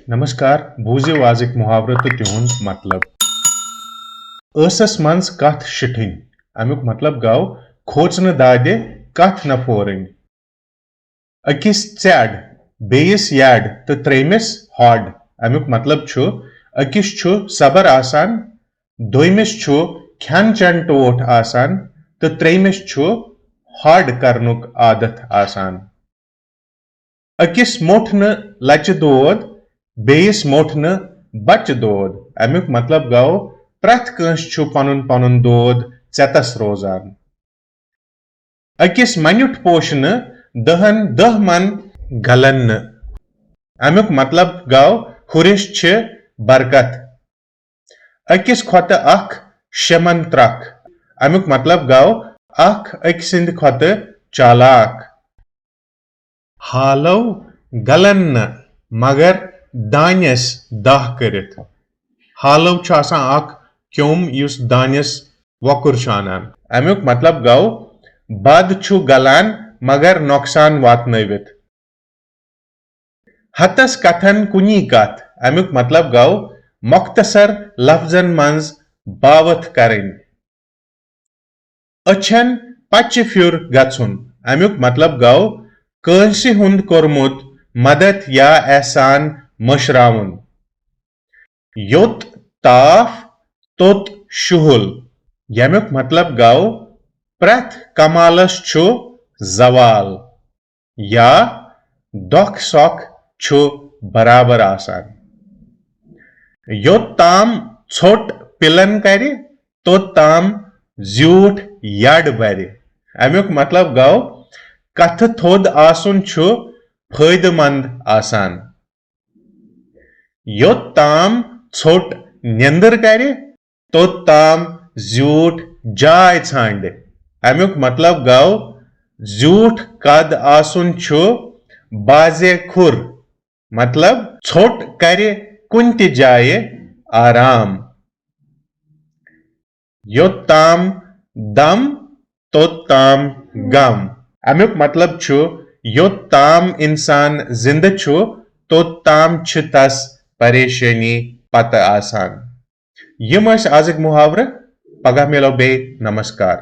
नमस्कार बूझिव आजिक मुहावरत तो तिहुंद मतलब ٲसس मंज कथ शिठिन अमुक मतलब गौ खोचन दादे कथ न फोरन अकिस चैड बेयस याड तो त्रेमिस हॉड अमुक मतलब छु अकिस छु सबर आसान दोयमिस छु ख्यान चन टोट आसान तो त्रेमिस छु हॉड करनुक आदत आसान अकिस मोठ न लच दोद बेयस मोठ न बच दोद अमुक मतलब गौ प्रथ कंस छु पनुन पनुन दोद चेतस रोजान अकिस मनुट पोश न दहन दह मन गलन न अमुक मतलब गौ हुरिश छ बरकत अकिस खोत अख शमन त्रक अमुक मतलब गौ अख अकिसिंद खोत चालाक हालौ गलन न मगर दानियस दाह करित हालौ छ आसान अख क्योम युस दानियस वकुर छ अनान अमुक मतलब गौ बद छु गलान मगर नुकसान वातनवित हतस कथन कुनी कथ अमुक मतलब गौ मुख्तसर लफ्जन मंज बावत करें अछन पच फ्युर गछुन अमुक मतलब गौ कंसी हुंद कोरमुत मदद या एहसान मशरावन योत ताफ तोत शुहुल यमुक मतलब गौ प्रथ कमालस छु जवाल या दोख सोख छु बराबर आसान योत ताम छोट पिलन करे तो ताम ज्यूठ याड बरे अमुक मतलब गौ कथ थोद आसुन छु फायदेमंद आसान योत ताम छोट निंदर करे तो ताम ज्यूठ जाय छांडे अमुक मतलब गौ ज्यूठ कद आसुन छु बाजे खुर मतलब छोट करे कुंति जाए आराम योत ताम दम तो ताम गम अमुक मतलब छु योत ताम इंसान जिंद छु तो ताम छ तस परेशानी पत आसान यम आजिक मुहावरे पगह मिलो बे नमस्कार।